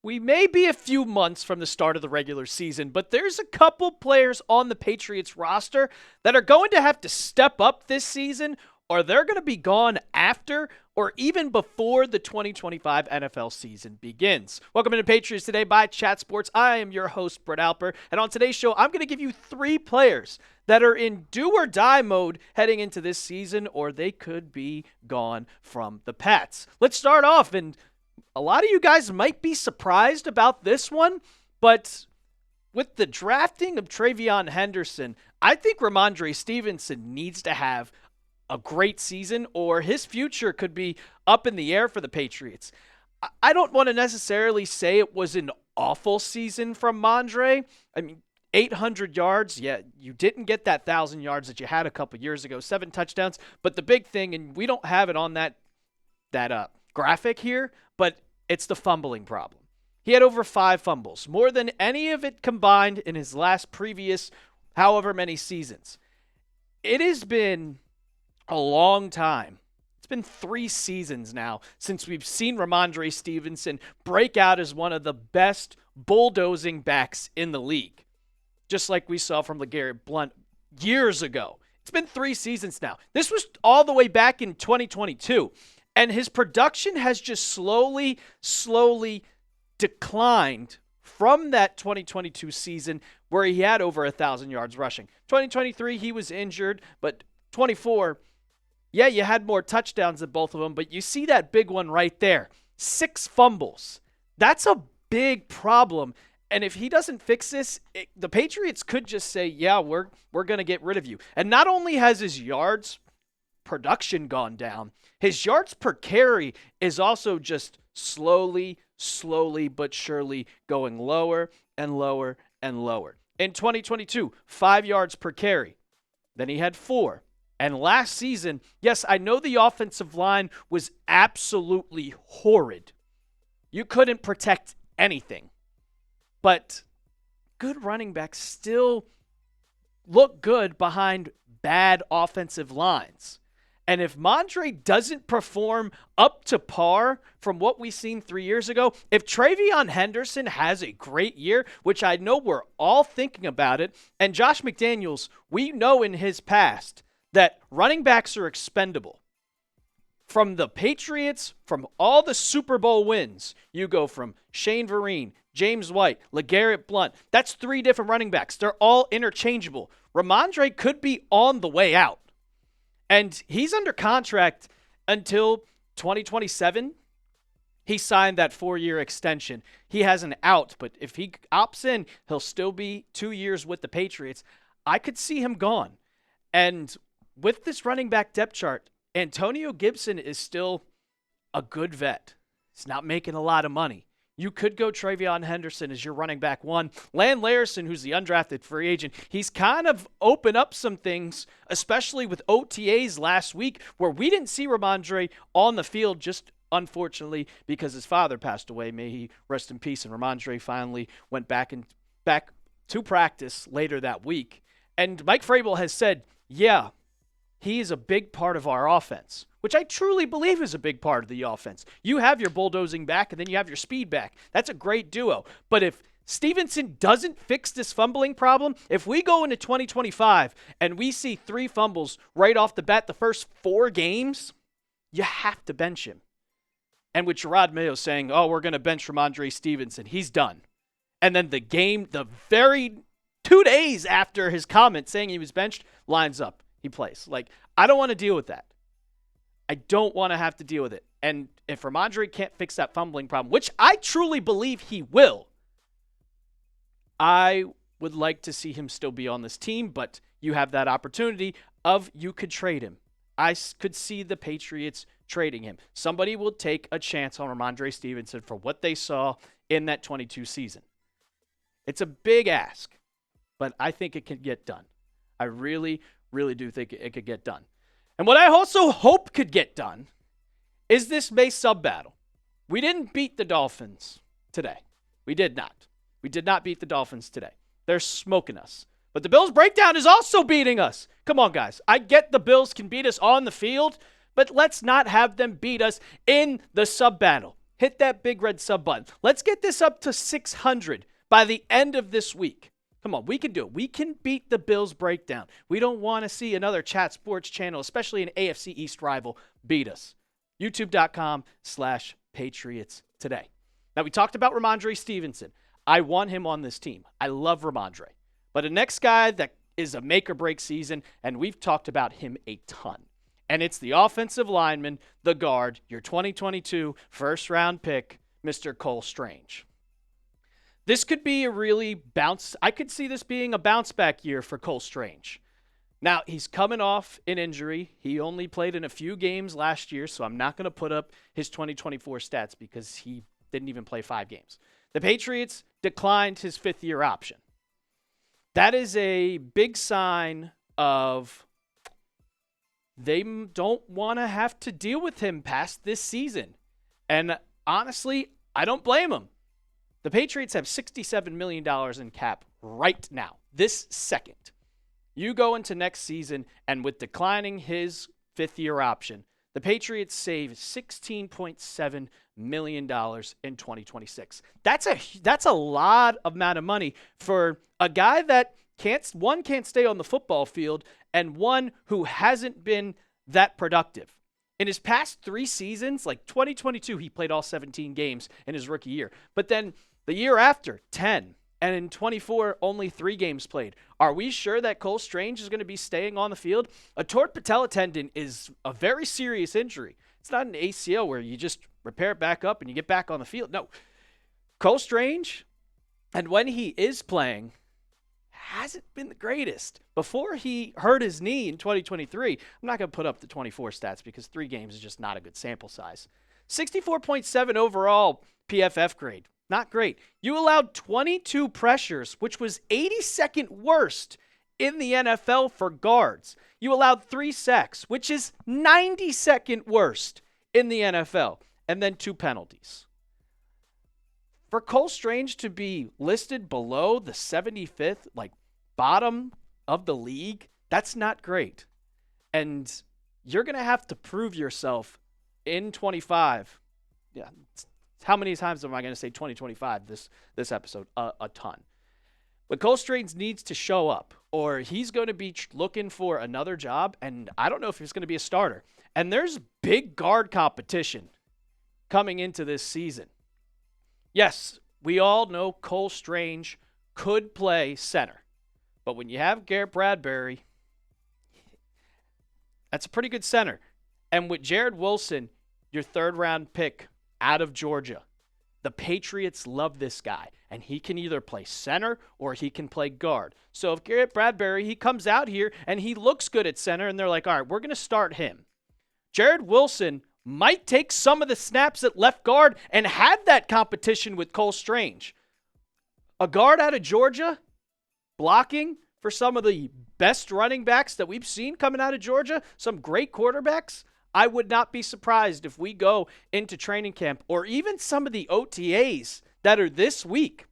We may be a few months from the start of the regular season, but there's a couple players on the Patriots roster that are going to have to step up this season, or they're going to be gone after or even before the 2025 NFL season begins. Welcome to Patriots Today by Chat Sports. I am your host, Brett Alper, and on today's show, I'm going to give you 3 players that are in do or die mode heading into this season, or they could be gone from the Pats. Let's start off, and a lot of you guys might be surprised about this one, but with the drafting of TreVeyon Henderson, I think Rhamondre Stevenson needs to have a great season, or his future could be up in the air for the Patriots. I don't want to necessarily say it was an awful season from Rhamondre. I mean, 800 yards, yeah, you didn't get that 1,000 yards that you had a couple years ago, 7 touchdowns, but the big thing, and we don't have it on that graphic here, but it's the fumbling problem. He had over 5 fumbles, more than any of it combined in his previous however many seasons. It has been a long time. It's been 3 seasons now since we've seen Rhamondre Stevenson break out as one of the best bulldozing backs in the league, just like we saw from LeGarrette Blount years ago. It's been 3 seasons now. This was all the way back in 2022, and his production has just slowly declined from that 2022 season where he had over 1,000 yards rushing. 2023, he was injured, but 24, yeah, you had more touchdowns than both of them, but you see that big one right there. 6 fumbles. That's a big problem. And if he doesn't fix this, the Patriots could just say, yeah, we're going to get rid of you. And not only has his yards production gone down, his yards per carry is also just slowly but surely going lower and lower and lower. In 2022, 5 yards per carry. Then he had 4. And last season, yes, I know the offensive line was absolutely horrid. You couldn't protect anything. But good running backs still look good behind bad offensive lines. And if Rhamondre doesn't perform up to par from what we've seen 3 years ago, if TreVeyon Henderson has a great year, which I know we're all thinking about it, and Josh McDaniels, we know in his past that running backs are expendable. From the Patriots, from all the Super Bowl wins, you go from Shane Vereen, James White, LeGarrette Blount. That's 3 different running backs. They're all interchangeable. Rhamondre could be on the way out. And he's under contract until 2027. He signed that 4-year extension. He has an out, but if he opts in, he'll still be 2 years with the Patriots. I could see him gone. And with this running back depth chart, Antonio Gibson is still a good vet. He's not making a lot of money. You could go TreVeyon Henderson as your running back 1. Larson, who's the undrafted free agent, he's kind of opened up some things, especially with OTAs last week, where we didn't see Rhamondre on the field, just unfortunately because his father passed away. May he rest in peace. And Rhamondre finally went back to practice later that week. And Mike Vrabel has said, yeah, he is a big part of our offense, which I truly believe is a big part of the offense. You have your bulldozing back, and then you have your speed back. That's a great duo. But if Stevenson doesn't fix this fumbling problem, if we go into 2025 and we see 3 fumbles right off the bat the first 4 games, you have to bench him. And with Gerard Mayo saying, oh, we're going to bench Rhamondre Stevenson, he's done. And then the very 2 days after his comment saying he was benched, lines up. He plays. I don't want to deal with that. I don't want to have to deal with it. And if Rhamondre can't fix that fumbling problem, which I truly believe he will, I would like to see him still be on this team, but you have that opportunity of you could trade him. I could see the Patriots trading him. Somebody will take a chance on Rhamondre Stevenson for what they saw in that 22 season. It's a big ask, but I think it can get done. I really do think it could get done. And what I also hope could get done is this May sub battle. We didn't beat the Dolphins today. We did not. We did not beat the Dolphins today. They're smoking us. But the Bills breakdown is also beating us. Come on, guys. I get the Bills can beat us on the field, but let's not have them beat us in the sub battle. hit that big red sub button. Let's get this up to 600 by the end of this week. Come on, we can do it. We can beat the Bills breakdown. We don't want to see another chat sports channel, especially an AFC East rival, beat us. YouTube.com/Patriots Today. Now, we talked about Rhamondre Stevenson. I want him on this team. I love Rhamondre. But the next guy that is a make-or-break season, and we've talked about him a ton. And it's the offensive lineman, the guard, your 2022 first-round pick, Mr. Cole Strange. This could be a really I could see this being a bounce-back year for Cole Strange. Now, he's coming off an injury. He only played in a few games last year, so I'm not going to put up his 2024 stats because he didn't even play 5 games. The Patriots declined his 5th-year option. That is a big sign of they don't want to have to deal with him past this season. And honestly, I don't blame him. The Patriots have $67 million in cap right now, this second. You go into next season, and with declining his 5th-year option, the Patriots save $16.7 million in 2026. That's a lot of amount of money for a guy that can't stay on the football field, and one who hasn't been that productive. In his past 3 seasons, like 2022, he played all 17 games in his rookie year. But then the year after, 10. And in 24, only 3 games played. Are we sure that Cole Strange is going to be staying on the field? A torn patella tendon is a very serious injury. It's not an ACL where you just repair it back up and you get back on the field. No. Cole Strange, and when he is playing, hasn't been the greatest. Before he hurt his knee in 2023, I'm not going to put up the 24 stats because 3 games is just not a good sample size. 64.7 overall PFF grade. Not great. You allowed 22 pressures, which was 82nd worst in the NFL for guards. You allowed 3 sacks, which is 92nd worst in the NFL, and then 2 penalties. For Cole Strange to be listed below the 75th, like bottom of the league, that's not great. And you're going to have to prove yourself in 25. Yeah. How many times am I going to say 2025 this episode? A ton. But Cole Strange needs to show up, or he's going to be looking for another job, and I don't know if he's going to be a starter. And there's big guard competition coming into this season. Yes, we all know Cole Strange could play center. But when you have Garrett Bradbury, that's a pretty good center. And with Jared Wilson, your 3rd-round pick out of Georgia, the Patriots love this guy. And he can either play center or he can play guard. So if Garrett Bradbury, he comes out here and he looks good at center, and they're like, all right, we're going to start him. Jared Wilson might take some of the snaps at left guard and have that competition with Cole Strange. A guard out of Georgia blocking for some of the best running backs that we've seen coming out of Georgia, some great quarterbacks. I would not be surprised if we go into training camp or even some of the OTAs that are this week.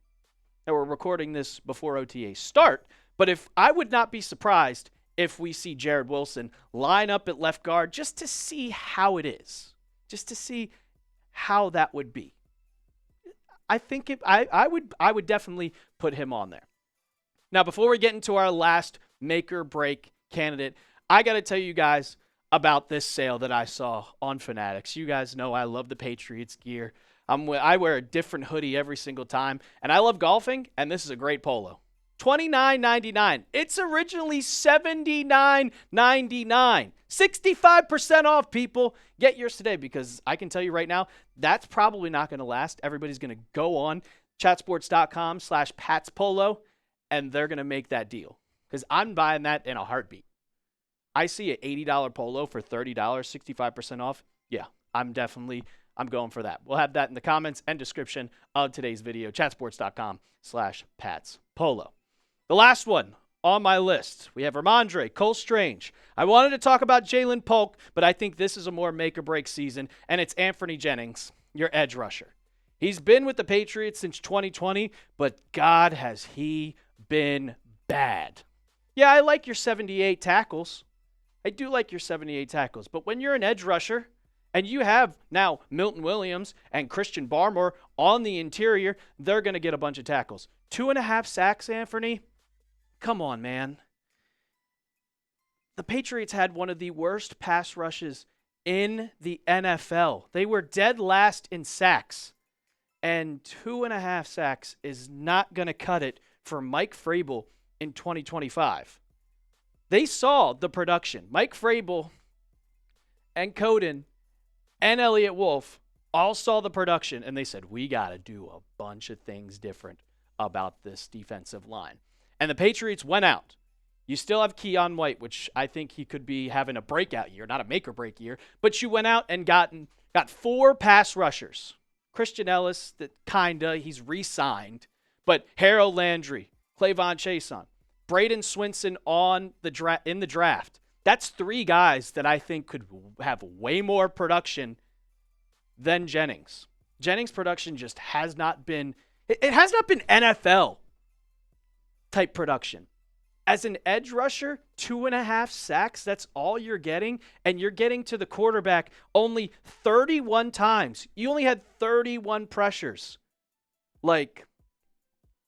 Now, we're recording this before OTAs start, but I would not be surprised if we see Jared Wilson line up at left guard just to see how it is, just to see how that would be. I think I would definitely put him on there. Now, before we get into our last make or break candidate, I got to tell you guys about this sale that I saw on Fanatics. You guys know I love the Patriots gear. I wear a different hoodie every single time, and I love golfing, and this is a great polo. $29.99. It's originally $79.99. 65% off, people. Get yours today, because I can tell you right now, that's probably not going to last. Everybody's going to go on chatsports.com/patspolo, and they're going to make that deal, because I'm buying that in a heartbeat. I see an $80 polo for $30, 65% off. Yeah, I'm going for that. We'll have that in the comments and description of today's video, chatsports.com/patspolo. The last one on my list, we have Rhamondre, Cole Strange. I wanted to talk about Jalen Polk, but I think this is a more make-or-break season, and it's Anfernee Jennings, your edge rusher. He's been with the Patriots since 2020, but God, has he been bad. Yeah, I like your 78 tackles. I do like your 78 tackles, but when you're an edge rusher And you have now Milton Williams and Christian Barmore on the interior. They're going to get a bunch of tackles. 2.5 sacks, Anfernee? Come on, man. The Patriots had one of the worst pass rushes in the NFL. They were dead last in sacks. And 2.5 sacks is not going to cut it for Mike Vrabel in 2025. They saw the production. Mike Vrabel and Coden and Elliott Wolf all saw the production, and they said, we got to do a bunch of things different about this defensive line. And the Patriots went out. You still have Keon White, which I think he could be having a breakout year, not a make-or-break year, but you went out and got 4 pass rushers. Christian Ellis, he's re-signed, but Harold Landry, Clavon Chason, Braden Swinson in the draft. That's 3 guys that I think could have way more production than Jennings. Jennings' production just has not been NFL type production. As an edge rusher, 2.5 sacks, that's all you're getting, and you're getting to the quarterback only 31 times. You only had 31 pressures.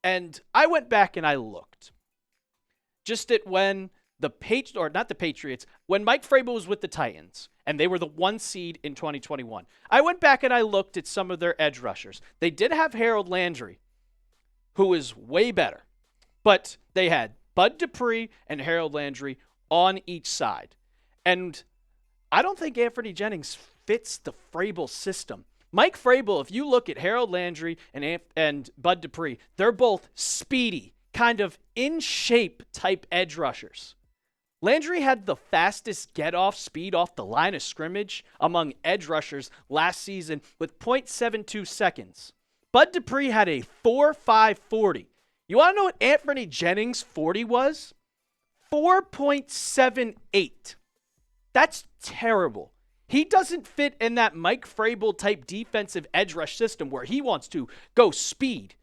And I went back and I looked. Just at when when Mike Vrabel was with the Titans, and they were the 1 seed in 2021. I went back and I looked at some of their edge rushers. They did have Harold Landry, who is way better, but they had Bud Dupree and Harold Landry on each side. And I don't think Anfernee Jennings fits the Vrabel system. Mike Vrabel, if you look at Harold Landry and Bud Dupree, they're both speedy, kind of in-shape type edge rushers. Landry had the fastest get-off speed off the line of scrimmage among edge rushers last season with 0.72 seconds. Bud Dupree had a 4.540. You want to know what Anfernee Jennings' 40 was? 4.78. That's terrible. He doesn't fit in that Mike Vrabel type defensive edge rush system where he wants to go speed.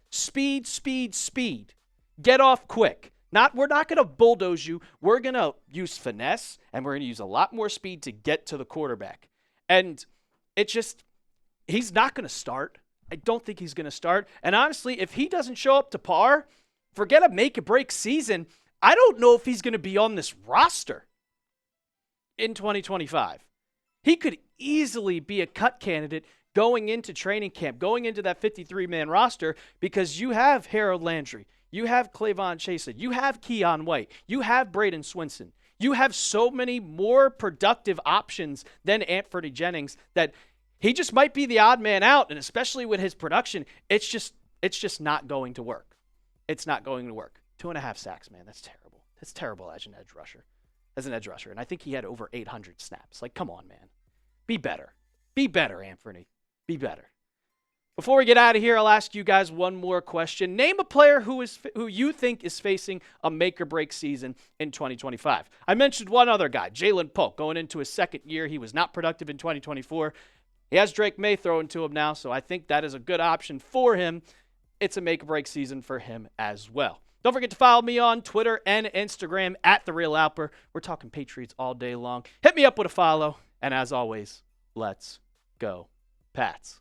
Get off quick. We're not going to bulldoze you. We're going to use finesse, and we're going to use a lot more speed to get to the quarterback. And he's not going to start. I don't think he's going to start. And honestly, if he doesn't show up to par, forget a make-or-break season, I don't know if he's going to be on this roster in 2025. He could easily be a cut candidate going into training camp, going into that 53-man roster, because you have Harold Landry, you have Clavon Chason, you have Keon White, you have Braden Swinson. You have so many more productive options than Anfernee Jennings that he just might be the odd man out, and especially with his production, it's just not going to work. It's not going to work. 2.5 sacks, man, that's terrible. That's terrible as an edge rusher. And I think he had over 800 snaps. Come on, man. Be better. Be better, Anfernee. Be better. Before we get out of here, I'll ask you guys one more question. Name a player who you think is facing a make-or-break season in 2025. I mentioned one other guy, Jalen Polk, going into his second year. He was not productive in 2024. He has Drake May throwing to him now, so I think that is a good option for him. It's a make-or-break season for him as well. Don't forget to follow me on Twitter and Instagram at @TheRealAlper. We're talking Patriots all day long. Hit me up with a follow. And as always, let's go Pats.